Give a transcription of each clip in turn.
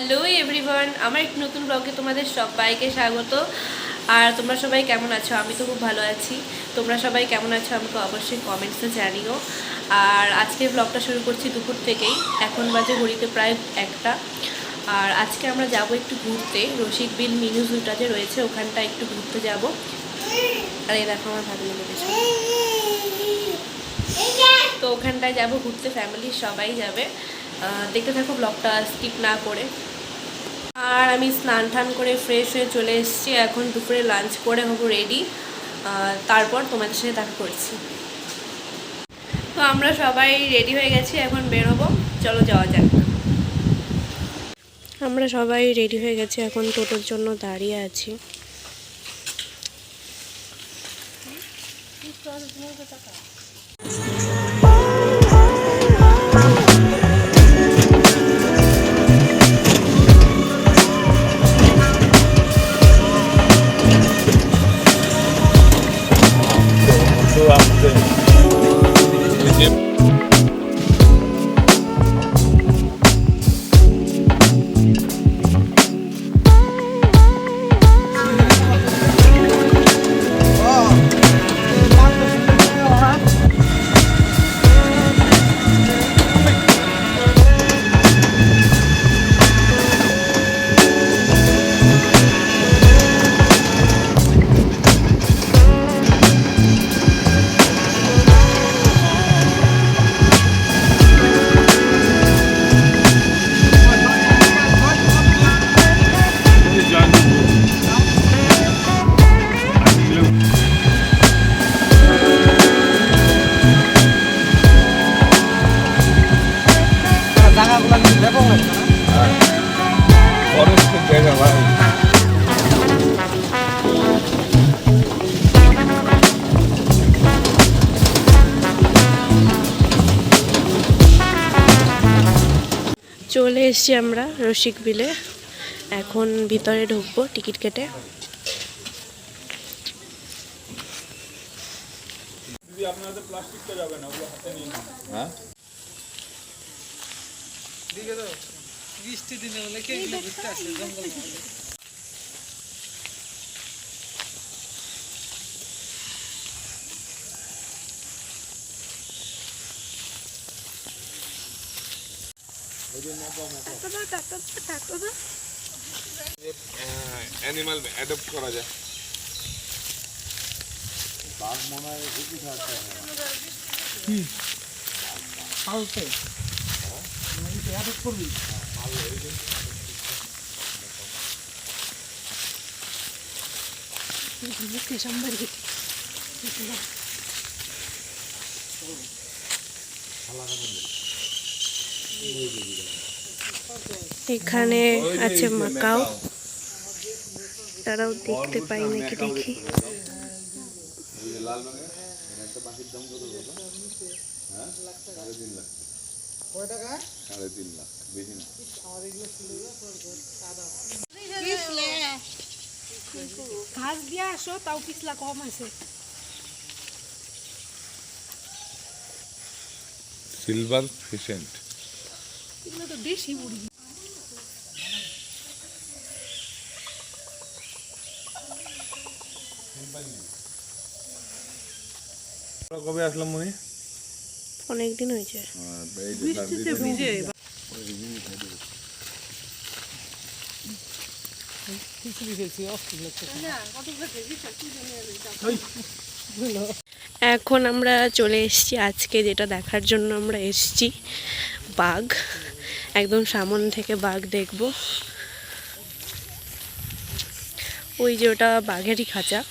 Hello everyone, আমার এক নতুন ব্লগে তোমাদের সবাইকে স্বাগত। আর তোমরা সবাই কেমন আছো? আমি তো খুব ভালো আছি। তোমরা সবাই কেমন আছো আমাকে অবশ্যই কমেন্টসে জানিও। আর আজকের ব্লগটা শুরু করছি দুপুর থেকেই। এখন বাজে ঘড়িতে প্রায় 1টা। আর আজকে আমরা যাব একটু ঘুরতে, রসিক বিল মিনি জুটা যে রয়েছে ওখানটা একটু ঘুরতে যাব। আর এই দেখো আমার ভালো লেগেছে, তো ওখানটায় যাব ঘুরতে, ফ্যামিলির সবাই যাবে। দেখতে থাকো ব্লগটা স্কিপ না করে। আর আমি স্নান টান করে ফ্রেশ হয়ে চলে এসেছি, এখন দুপুরে লাঞ্চ করে হবো রেডি। তারপর তোমাদের সাথে দেখা করছি। তো আমরা সবাই রেডি হয়ে গেছি, এখন বেরোবো, চলো যাওয়া যাক। আমরা সবাই রেডি হয়ে গেছি, এখন টোটোর জন্য দাঁড়িয়ে আছি। চলে এসছি আমরা রসিক বিলে, এখন ভিতরে ঢুকবো টিকিট কেটে। অ্যানিমাল অ্যাডপ্ট করা যায়। বাঘ মনে হয় বেশি থাকতে কি পালতে অ্যাডপ্ট করবি। এখানে আছে মাকাও, তারাও দেখতে পাই নাকি দেখি। ঘাস দিয়ে আসো, তাও পিছলা কম আছে। সিলভার ফিশেন্ট এগুলো তো দেশি মুরগি। কবে আসলাম মনি? অনেকদিন হয়েছে। বৃষ্টিতে ভিজে এখন আমরা চলে এসেছি আজকে যেটা দেখার জন্য আমরা এসেছি, বাঘ। একদম সামনে থেকে বাঘ দেখব। ওই যে ওটা বাঘেরই খাঁচা।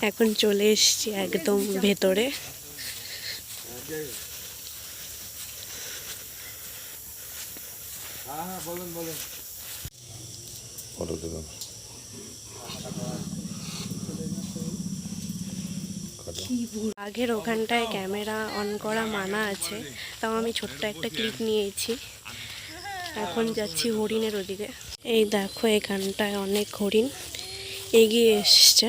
এখন চলে এসেছি একদম ভেতরে। দেখাতো। বাঘের ওখানটায় ক্যামেরা অন করা মানা আছে, তাও আমি ছোট্ট একটা ক্লিপ নিয়েছি। এখন যাচ্ছি হরিণের ওদিকে। এই দেখো এখানটায় অনেক হরিণ এগিয়ে এসছে।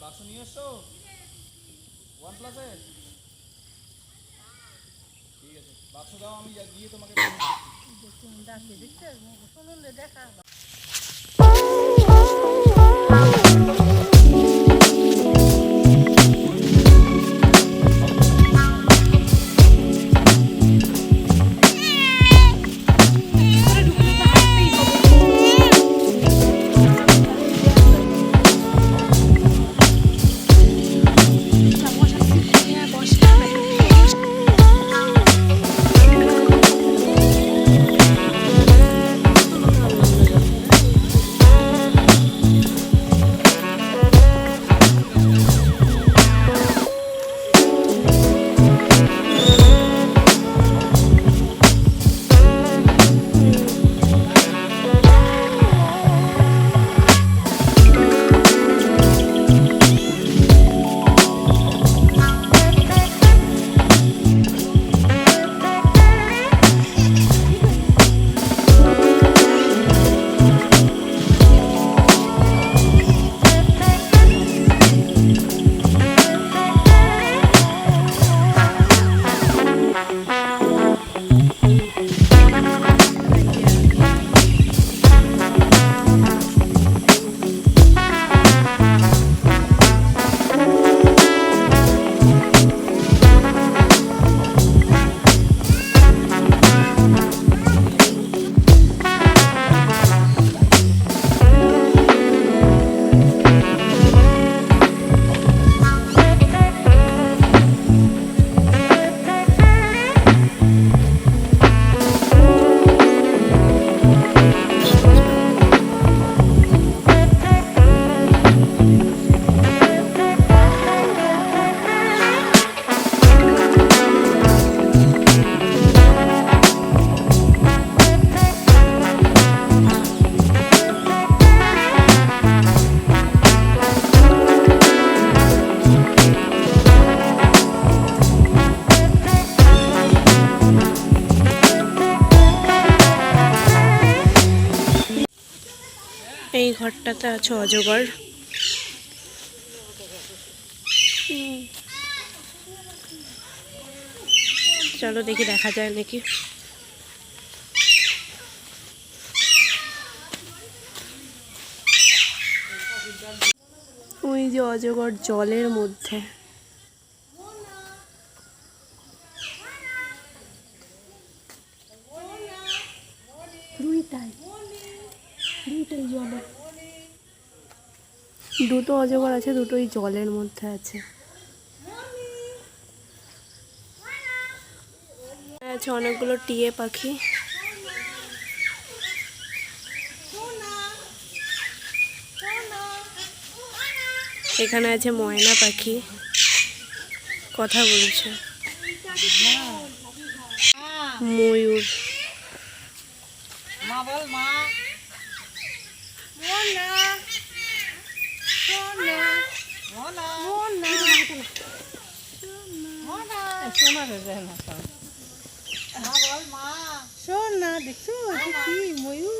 বাক্স নিয়ে এসছো OnePlus-এ? ঠিক আছে, বাক্স দাও, আমি গিয়ে তোমাকে এই ঘরটাতে আছে অজগর। চলো দেখি দেখা যায় নাকি। ওই যে অজগর জলের মধ্যে। দুটো অজগর আছে, দুটোই জলের মধ্যে আছে। আছে অনেকগুলো টিয়ে পাখি। এখানে আছে ময়না পাখি, কথা বলছে। ময়ূর। মা বল মা সোনা দেখছো এটা কি ময়ূর?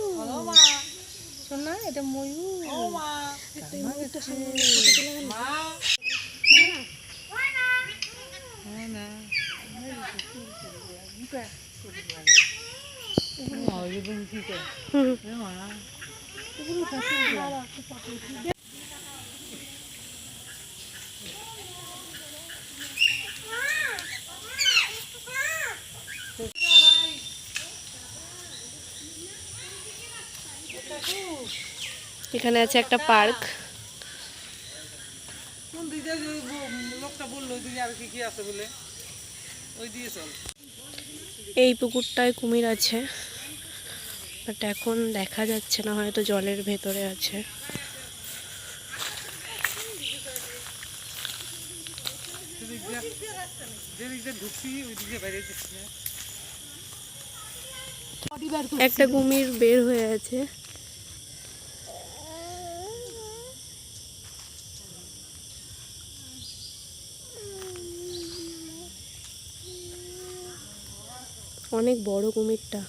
সোনা এটা ময়ূর। এখানে আছে একটা পার্ক। লোকটা বললো ওইদিকে আর কি কি আছে বলে, ওই দিয়ে চল। এই পুকুরটায় কুমির আছে। বাট এখন দেখা যাচ্ছে না, হয়তো জলের ভেতরে আছে। যেদিকে ঢুকছি ওই দিকে বাইরে যাচ্ছি না। একটা কুমির বের হয়ে আছে। অনেক বড় কুমিরটা।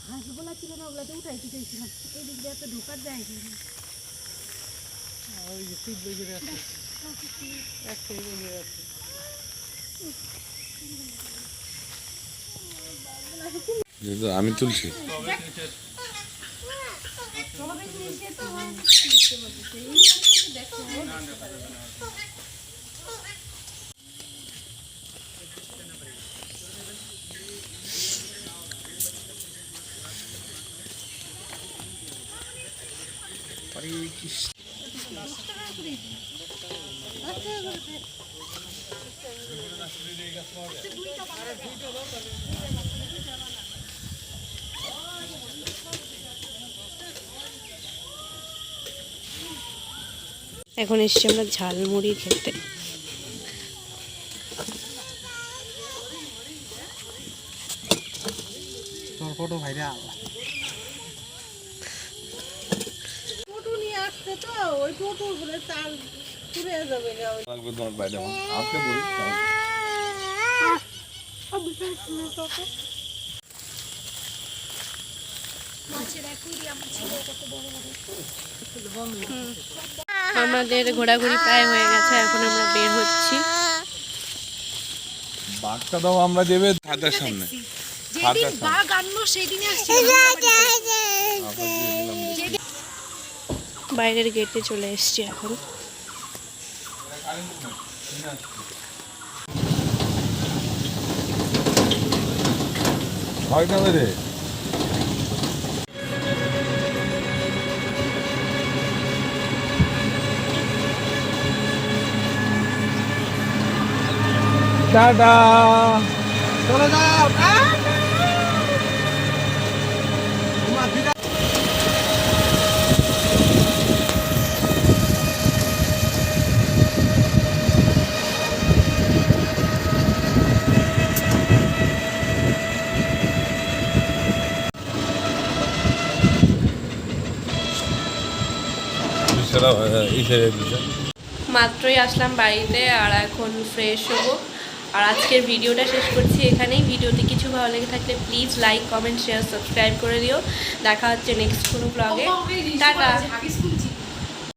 হাঁসগুলা ছিল না, ওগুলাতে উঠাইতে চাইছিলাম, এই দিক দিয়ে একটা ঢোকার যায়। ওই যে সিট বেজে আছে, একটাই বেজে আছে। যেহেতু আমি তুলছি। এখন এসছি আমরা ঝালমুড়ি খেতে। তোর ফটো ভাইরাল। টোটো নিয়ে আসছে তো, ওই টোটোর বলে চাল পুড়ে যাবে না। লাগবে তোমার বাইরে আমাকে বলি। আমাদের ঘোরাঘুরি প্রায় হয়ে গেছে, এখন আমরা বের হচ্ছি। বাঘটা দাও আমরা দেবে খাতার সামনে। খাতার সামনে। বাঘ আনলো সেই দিনে আসছে। বাইরের গেটে চলে এসেছি এখন। কয়টা বেড়ে? টাটা। চলে যাও। মাত্রই আসলাম বাড়িতে, আর এখন ফ্রেশ হবো। আর আজকের ভিডিওটা শেষ করছি এখানেই। ভিডিওতে কিছু ভালো লেগে থাকলে please like, comment, share, subscribe করে দিও। দেখা হচ্ছে নেক্সট কোনো ব্লগে। টাটা।